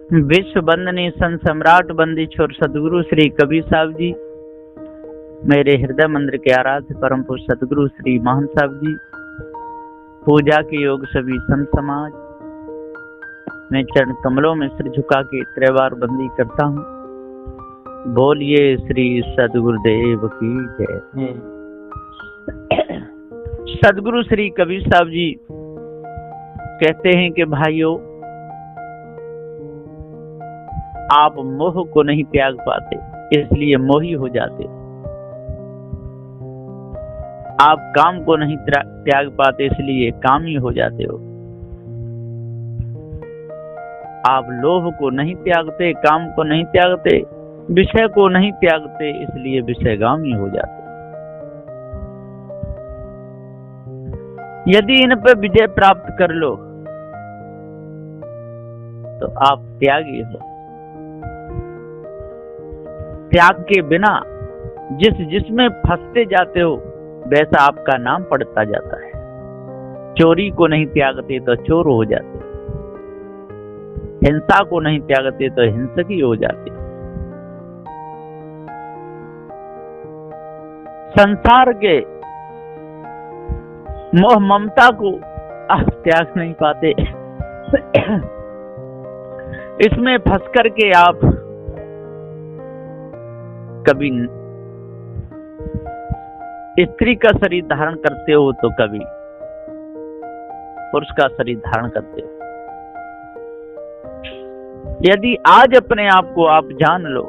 विश्व वंदनीय संत सम्राट बंदी छोर सदगुरु श्री कबीर साहब जी, मेरे हृदय मंदिर के आराध्य परम पुरुष सदगुरु श्री महान साहब जी, पूजा के योग सभी संत समाज, मैं चरण कमलों में सिर झुका के त्रैवार बंदी करता हूँ। बोलिए श्री सदगुरुदेव की जय। सदगुरु श्री कबीर साहब जी कहते हैं कि भाइयों, आप मोह को नहीं त्याग पाते, इसलिए मोही हो जाते। आप काम को नहीं त्याग पाते, इसलिए कामी हो जाते हो। आप लोभ को नहीं त्यागते, काम को नहीं त्यागते, विषय को नहीं त्यागते, इसलिए विषयगामी हो जाते। यदि इन पर विजय प्राप्त कर लो तो आप त्यागी हो। त्याग के बिना जिसमें फंसते जाते हो वैसा आपका नाम पड़ता जाता है। चोरी को नहीं त्यागते तो चोर हो जाते, हिंसा को नहीं त्यागते तो हिंसकी हो जाते। संसार के मोह ममता को आप त्याग नहीं पाते, इसमें फंस करके आप कभी स्त्री का शरीर धारण करते हो तो कभी पुरुष का शरीर धारण करते हो। यदि आज अपने आप को आप जान लो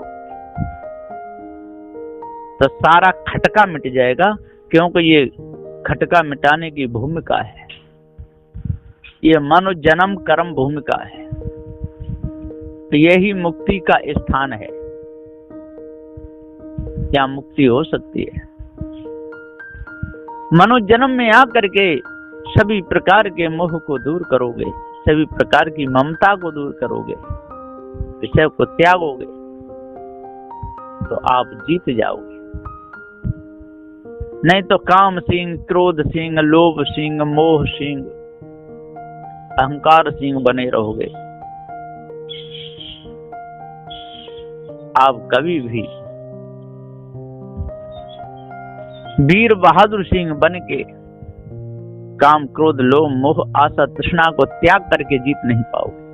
तो सारा खटका मिट जाएगा, क्योंकि ये खटका मिटाने की भूमिका है, ये मनु जन्म कर्म भूमिका है। तो यही मुक्ति का स्थान है। क्या मुक्ति हो सकती है? मनु जन्म में आकर के सभी प्रकार के मोह को दूर करोगे, सभी प्रकार की ममता को दूर करोगे, विषय को त्यागोगे तो आप जीत जाओगे। नहीं तो काम सिंह, क्रोध सिंह, लोभ सिंह, मोह सिंह, अहंकार सिंह बने रहोगे। आप कभी भी वीर बहादुर सिंह बन के काम, क्रोध, लोभ, मोह, आशा, तृष्णा को त्याग करके जीत नहीं पाओगे।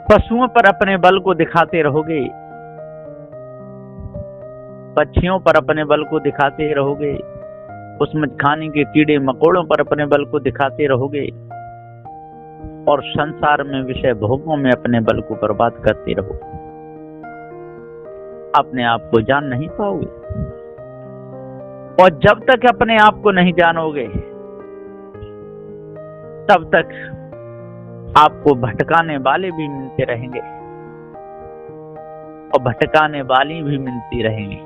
पशुओं पर अपने बल को दिखाते रहोगे, पक्षियों पर अपने बल को दिखाते रहोगे, उसमें खाने के कीड़े मकोड़ों पर अपने बल को दिखाते रहोगे और संसार में विषय भोगों में अपने बल को बर्बाद करते रहोगे। अपने आप को जान नहीं पाओगे। और जब तक अपने आप को नहीं जानोगे तब तक आपको भटकाने वाले भी मिलते रहेंगे और भटकाने वाली भी मिलती रहेंगी।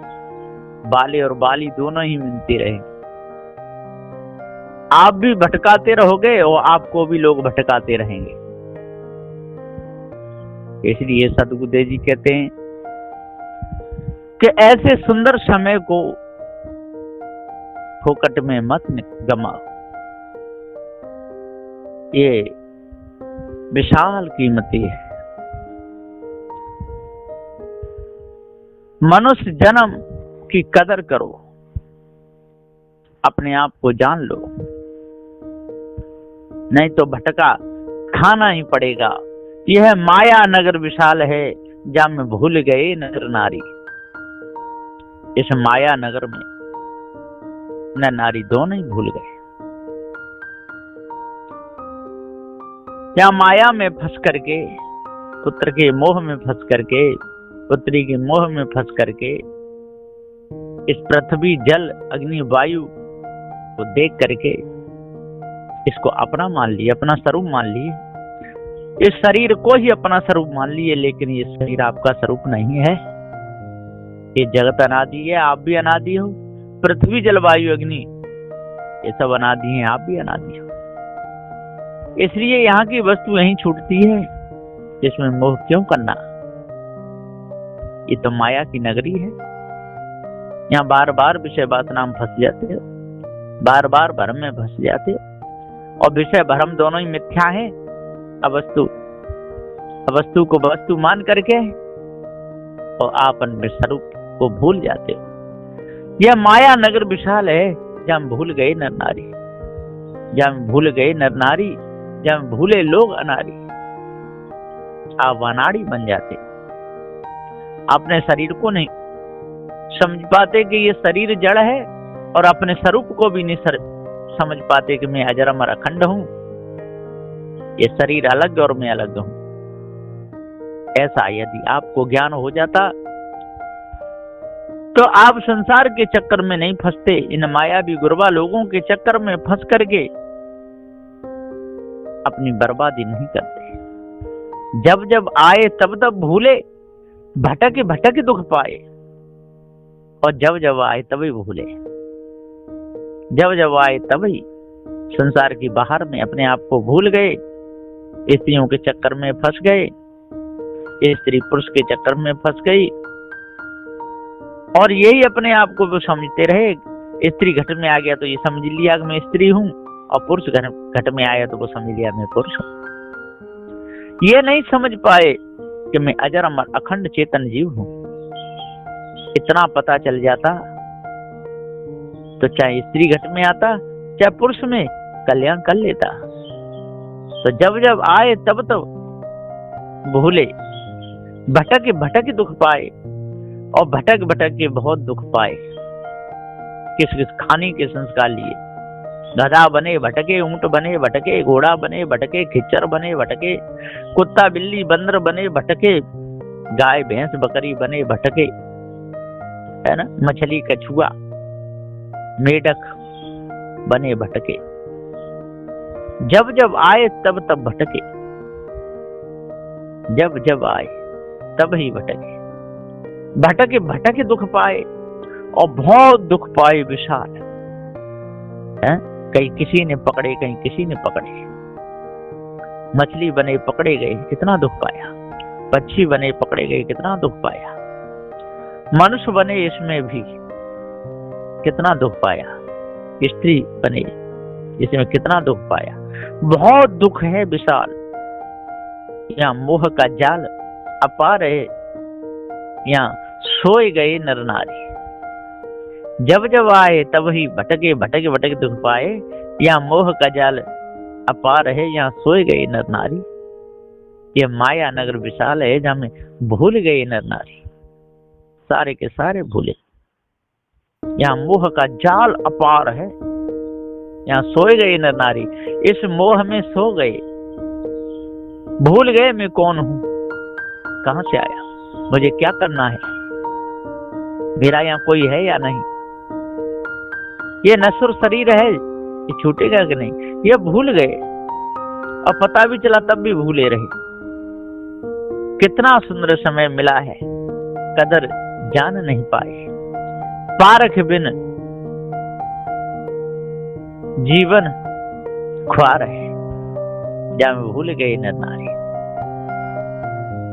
बाले और बाली दोनों ही मिलती रहेंगे। आप भी भटकाते रहोगे और आपको भी लोग भटकाते रहेंगे। इसलिए सदगुरुदेव जी कहते हैं कि ऐसे सुंदर समय को फोकट में मत गमाओ। ये विशाल कीमती है। मनुष्य जन्म की कदर करो, अपने आप को जान लो, नहीं तो भटका खाना ही पड़ेगा। यह माया नगर विशाल है, जहां में भूल गए नर नारी। इस माया नगर में न नारी दोनों ही भूल गए। या माया में फंस करके, पुत्र के मोह में फंस करके, पुत्री के मोह में फंस करके इस पृथ्वी, जल, अग्नि, वायु को देख करके इसको अपना मान लिए, अपना स्वरूप मान लिए, इस शरीर को ही अपना स्वरूप मान लिए। लेकिन ये शरीर आपका स्वरूप नहीं है। ये जगत अनादि है, आप भी अनादि हो। पृथ्वी, जल, वायु, अग्नि ये सब अनादि हैं, आप भी अनादि हो। इसलिए यहाँ की वस्तु यहीं छूटती है, इसमें मोह क्यों करना? ये तो माया की नगरी है। यहाँ बार बार विषय वासना में फंस जाते हो, बार बार भ्रम में फंस जाते हो। और विषय भ्रम दोनों ही मिथ्या है। अवस्तु को वस्तु मान करके और आप अपने स्वरूप को भूल जाते हो। यह माया नगर विशाल है, जहां भूल गए नर नारी, जहां भूल गए नर नारी, जहां भूले लोग अनारी, आप अनाड़ी बन जाते। अपने शरीर को नहीं समझ पाते कि ये शरीर जड़ है, और अपने स्वरूप को भी नहीं समझ पाते कि मैं अजर अमर अखंड हूं, ये शरीर अलग और मैं अलग हूं। ऐसा यदि आपको ज्ञान हो जाता तो आप संसार के चक्कर में नहीं फंसते, इन मायावी गुरबा लोगों के चक्कर में फंस करके अपनी बर्बादी नहीं करते। जब जब आए तब तब भूले, भटके भटके दुख पाए, और जब जब आए तभी भूले, जब जब आए तभी संसार की बाहर में अपने आप को भूल गए, स्त्रियों के चक्कर में फंस गए, स्त्री पुरुष के चक्कर में फंस गई, और यही अपने आप को वो समझते रहे। स्त्री घट में आ गया तो ये समझ लिया कि मैं स्त्री हूं, और पुरुष घट में आया तो वो समझ लिया मैं पुरुष हूं। ये नहीं समझ पाए कि मैं अजर अमर अखंड चेतन जीव हूं। इतना पता चल जाता तो चाहे स्त्री घट में आता चाहे पुरुष में कल्याण कर लेता। तो जब जब आए तब तब भूले, भटके भटके दुख पाए, और भटक भटक के बहुत दुख पाए। किस किस खाने के संस्कार लिए, गधा बने भटके, ऊंट बने भटके, घोड़ा बने भटके, खिच्चर बने भटके, कुत्ता बिल्ली बंदर बने भटके, गाय भैंस बकरी बने भटके, है ना, मछली कछुआ मेढक बने भटके। जब जब आए तब तब भटके, जब जब आए तब ही भटके, भटके भटके दुख पाए, और बहुत दुख पाए विशाल है। कहीं किसी ने पकड़े, कहीं किसी ने पकड़े, मछली बने पकड़े गए, कितना दुख पाया, पक्षी बने पकड़े गए, कितना दुख पाया, मनुष्य बने इसमें भी कितना दुख पाया, स्त्री बने इसमें कितना दुख पाया। बहुत दुख है विशाल, यहाँ मोह का जाल अपार है, यहाँ सोए गए नर नारी। जब जब आए तब ही भटके भटके भटके दुख पाए, यहाँ मोह का जाल अपार है, यहाँ सोए गए नर नारी। यह माया नगर विशाल है, जहां में भूल गए नर नारी, सारे के सारे भूले। यहाँ मोह का जाल अपार है, यहाँ सोए गए नर नारी, इस मोह में सो गए, भूल गए मैं कौन हूं, कहां से आया, मुझे क्या करना है, मेरा यहाँ कोई है या नहीं, ये नश्वर शरीर है, ये छूटेगा कि नहीं, ये भूल गए। और पता भी चला तब भी भूले रहे। कितना सुंदर समय मिला है, कदर जान नहीं पाए, पारख बिन जीवन ख्वार है, जहां भूल गए नर नारी।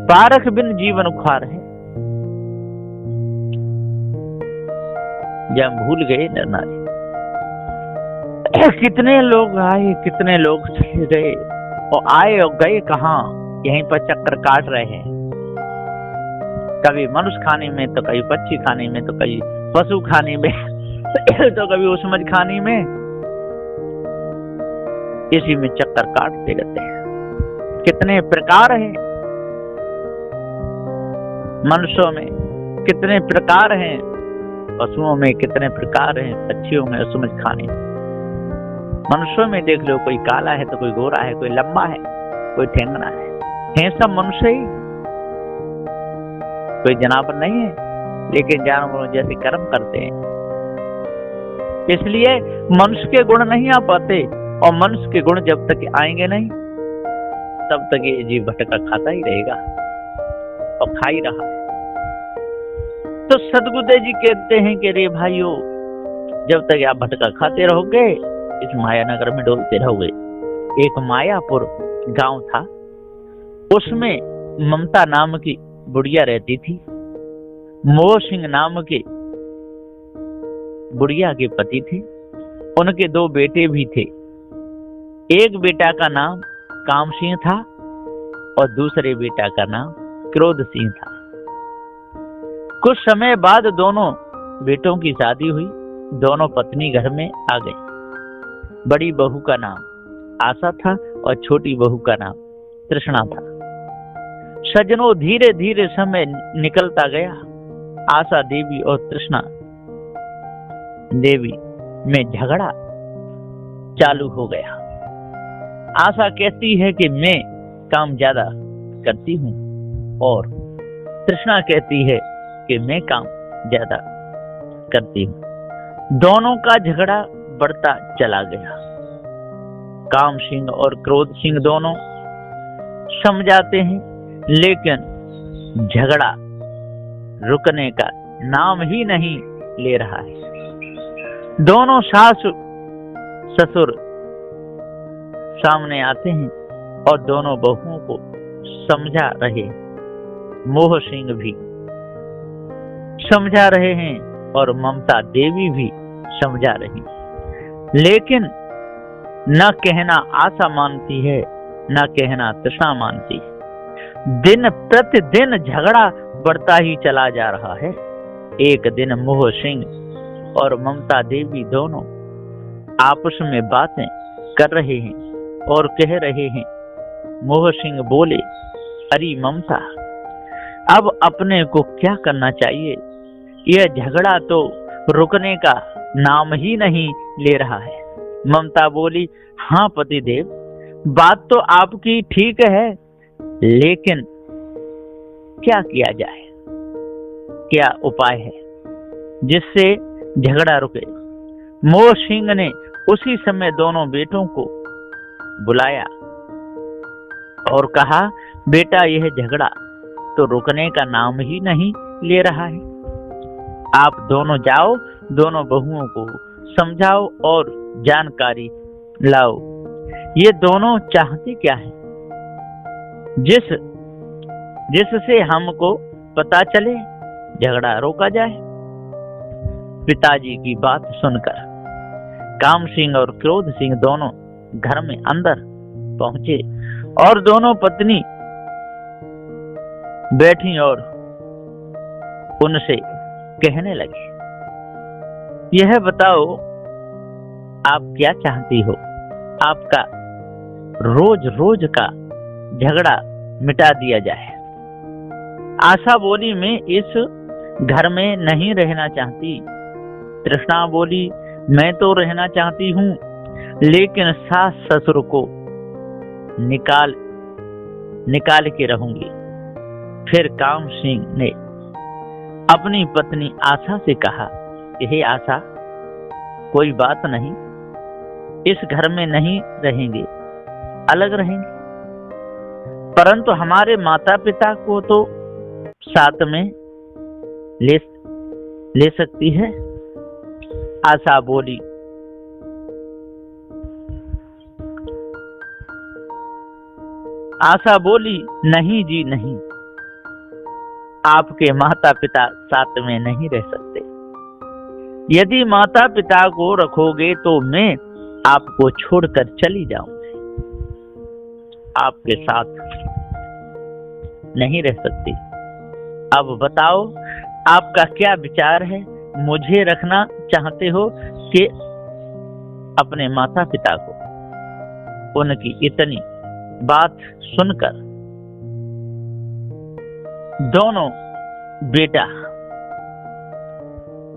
पारख बिन जीवन ख्वार है, जहां भूल गए नर नारी। कितने लोग आए, कितने लोग चले गए, और आए और गए कहां, यहीं पर चक्कर काट रहे हैं। कभी मनुष्य खाने में, तो कभी पक्षी खाने में, तो कभी पशु खाने में, तो कभी उसमज खाने में, इसी में चक्कर काटते रहते हैं। कितने प्रकार हैं मनुष्यों में, कितने प्रकार हैं पशुओं में, कितने प्रकार हैं पक्षियों में, उसमज खाने में। मनुष्यों में देख लो, कोई काला है तो कोई गोरा है, कोई लंबा है, कोई ठेंगना है सब मनुष्य ही, कोई जानवर नहीं है, लेकिन जानवरों जैसे कर्म करते हैं। इसलिए मनुष्य के गुण नहीं आ पाते, और मनुष्य के गुण जब तक आएंगे नहीं, तब तक ये जीव भटका खाता ही रहेगा और खा ही रहा है। तो सदगुरुदेव जी कहते हैं कि रे भाइयों, जब तक आप भटका खाते रहोगे, इस माया नगर में डोलते रहोगे। एक मायापुर गांव था, उसमें ममता नाम की बुढ़िया रहती थी। मोह सिंह नाम के बुढ़िया के पति थे, उनके 2 बेटे भी थे। एक बेटा का नाम काम सिंह था और दूसरे बेटा का नाम क्रोध सिंह था। कुछ समय बाद दोनों बेटों की शादी हुई। दोनों पत्नी घर में आ गई। बड़ी बहू का नाम आशा था और छोटी बहू का नाम तृष्णा था। सज्जनों, धीरे धीरे समय निकलता गया। आशा देवी और तृष्णा देवी में झगड़ा चालू हो गया। आशा कहती है कि मैं काम ज्यादा करती हूँ और तृष्णा कहती है कि मैं काम ज्यादा करती हूँ। दोनों का झगड़ा बढ़ता चला गया। काम सिंह और क्रोध सिंह दोनों समझाते हैं, लेकिन झगड़ा रुकने का नाम ही नहीं ले रहा है। दोनों सास ससुर सामने आते हैं और दोनों बहुओं को समझा रहे। मोह सिंह भी समझा रहे हैं और ममता देवी भी समझा रही, लेकिन न कहना आशा मानती है, न कहना तृष्णा मानती है। दिन प्रतिदिन झगड़ा बढ़ता ही चला जा रहा है। एक दिन मोह सिंह और ममता देवी दोनों आपस में बातें कर रहे हैं और कह रहे हैं। मोह सिंह बोले, अरे ममता, अब अपने को क्या करना चाहिए? यह झगड़ा तो रुकने का नाम ही नहीं ले रहा है। ममता बोली, हाँ पतिदेव, बात तो आपकी ठीक है, लेकिन क्या किया जाए? क्या उपाय है जिससे झगड़ा रुके? मोह सिंह ने उसी समय दोनों बेटों को बुलाया और कहा, बेटा, यह झगड़ा तो रुकने का नाम ही नहीं ले रहा है। आप दोनों जाओ, दोनों बहुओं को समझाओ और जानकारी लाओ। ये दोनों चाहते क्या है, जिससे हमको पता चले, झगड़ा रोका जाए। पिताजी की बात सुनकर काम सिंह और क्रोध सिंह दोनों घर में अंदर पहुंचे और दोनों पत्नी बैठी और उनसे कहने लगे, यह बताओ आप क्या चाहती हो? आपका रोज रोज का झगड़ा मिटा दिया जाए। आशा बोली, मैं इस घर में नहीं रहना चाहती। तृष्णा बोली, मैं तो रहना चाहती हूँ, लेकिन सास ससुर को निकाल के रहूंगी। फिर काम सिंह ने अपनी पत्नी आशा से कहा, हे आशा, कोई बात नहीं, इस घर में नहीं रहेंगे, अलग रहेंगे, परंतु हमारे माता पिता को तो साथ में ले सकती है। आशा बोली, नहीं जी नहीं, आपके माता पिता साथ में नहीं रह सकते। यदि माता पिता को रखोगे तो मैं आपको छोड़कर चली जाऊंगी, आपके साथ नहीं रह सकती। अब बताओ आपका क्या विचार है? मुझे रखना चाहते हो कि अपने माता पिता को? उनकी इतनी बात सुनकर दोनों बेटा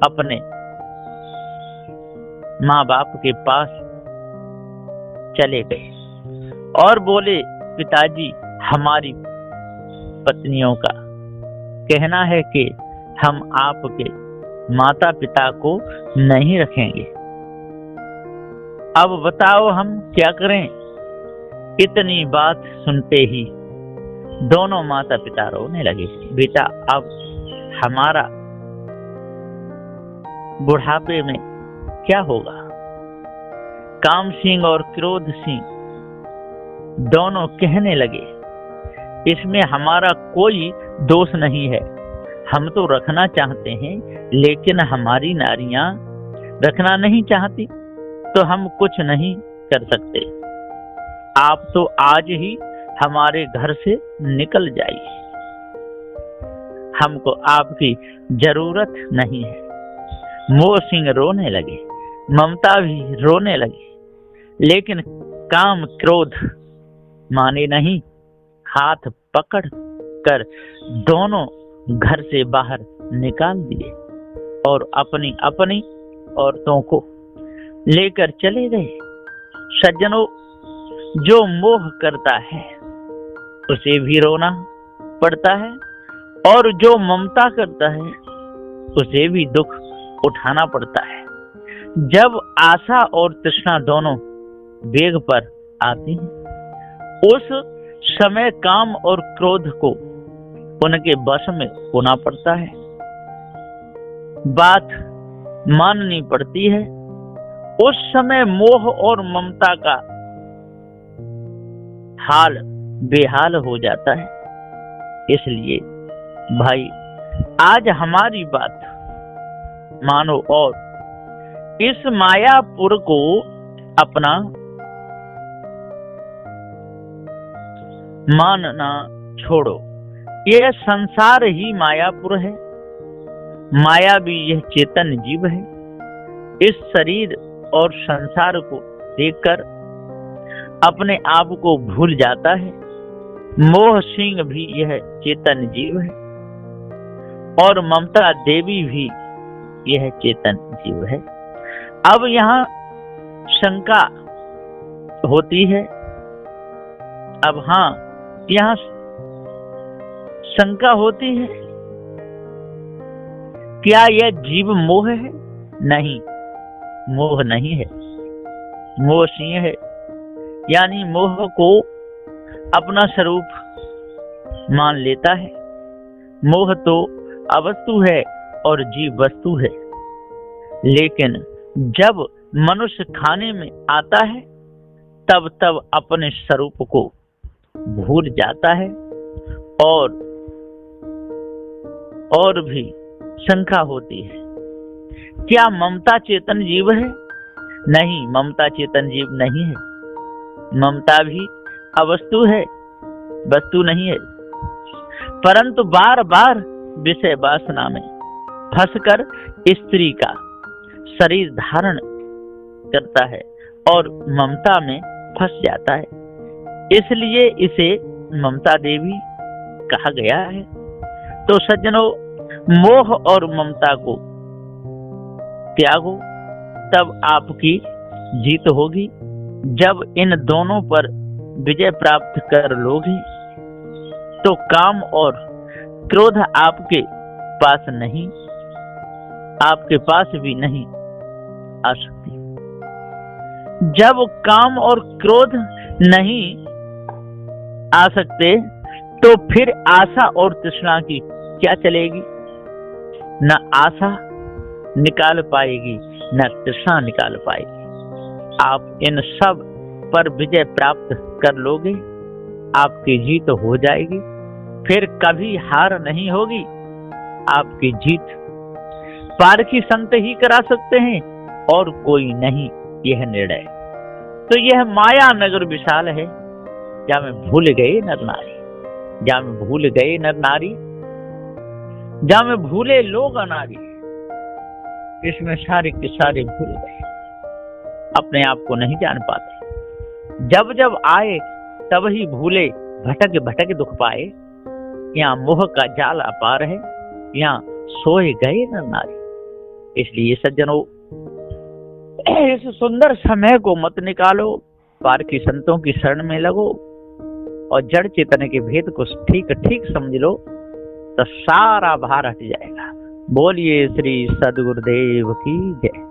अपने माँ बाप के पास चले गए और बोले, पिताजी, हमारी पत्नियों का कहना है कि हम आपके माता पिता को नहीं रखेंगे। अब बताओ हम क्या करें? इतनी बात सुनते ही दोनों माता पिता रोने लगे। बेटा, अब हमारा बुढ़ापे में क्या होगा? काम सिंह और क्रोध सिंह दोनों कहने लगे, इसमें हमारा कोई दोष नहीं है। हम तो रखना चाहते हैं, लेकिन हमारी नारियां रखना नहीं चाहती, तो हम कुछ नहीं कर सकते। आप तो आज ही हमारे घर से निकल जाइए, हमको आपकी जरूरत नहीं है। मोह सिंह रोने लगे, ममता भी रोने लगी, लेकिन काम क्रोध माने नहीं। हाथ पकड़ कर दोनों घर से बाहर निकाल दिए और अपनी अपनी औरतों को लेकर चले गए। सज्जनों, जो मोह करता है उसे भी रोना पड़ता है, और जो ममता करता है उसे भी दुख उठाना पड़ता है। जब आशा और तृष्णा दोनों वेग पर आती हैं, उस समय काम और क्रोध को उनके वश में होना पड़ता है, बात माननी पड़ती है। उस समय मोह और ममता का हाल बेहाल हो जाता है। इसलिए भाई, आज हमारी बात मानो और इस मायापुर को अपना मानना छोड़ो। यह संसार ही मायापुर है, माया भी यह चेतन जीव है। इस शरीर और संसार को देखकर अपने आप को भूल जाता है। मोह सिंह भी यह चेतन जीव है और ममता देवी भी यह चेतन जीव है। अब यहाँ शंका होती है, अब हाँ, यहाँ शंका होती है, क्या यह जीव मोह है? नहीं, मोह नहीं है, मोह सिंह है। यानी मोह को अपना स्वरूप मान लेता है। मोह तो अवस्तु है और जीव वस्तु है, लेकिन जब मनुष्य खाने में आता है तब तब अपने स्वरूप को भूल जाता है। और भी शंका होती है, क्या ममता चेतन जीव है? नहीं, ममता चेतन जीव नहीं है। ममता भी अवस्तु है, वस्तु नहीं है, परंतु बार बार विषय वासना में फंसकर स्त्री का शरीर धारण करता है और ममता में फंस जाता है। इसलिए इसे ममता देवी कहा गया है। तो सज्जनों, मोह और ममता को त्यागो, तब आपकी जीत होगी। जब इन दोनों पर विजय प्राप्त कर लोगे तो काम और क्रोध आपके पास नहीं, आपके पास भी नहीं आ सकती। जब काम और क्रोध नहीं आ सकते तो फिर आशा और तृष्णा की क्या चलेगी? न आशा निकाल पाएगी, न तृष्णा निकाल पाएगी। आप इन सब पर विजय प्राप्त कर लोगे, आपकी जीत हो जाएगी। फिर कभी हार नहीं होगी, आपकी जीत पारखी संत ही करा सकते हैं और कोई नहीं। यह निर्णय तो यह माया नगर विशाल है, जहाँ में भूल गए नर नारी, जहाँ में भूल गए नर नारी, जहाँ में भूले लोग अनारी। इसमें सारे के सारे भूल गए, अपने आप को नहीं जान पाते। जब जब आए तब ही भूले, भटक भटक दुख पाए। यहाँ मोह का जाल अपार है, यहाँ सोए गए नर नारी। इसलिए सज्जनों, इस सुंदर समय को मत निकालो, पारखी संतों की शरण में लगो और जड़ चेतन के भेद को ठीक ठीक समझ लो, तो सारा भार हट जाएगा। बोलिए श्री सद्गुरुदेव की जय।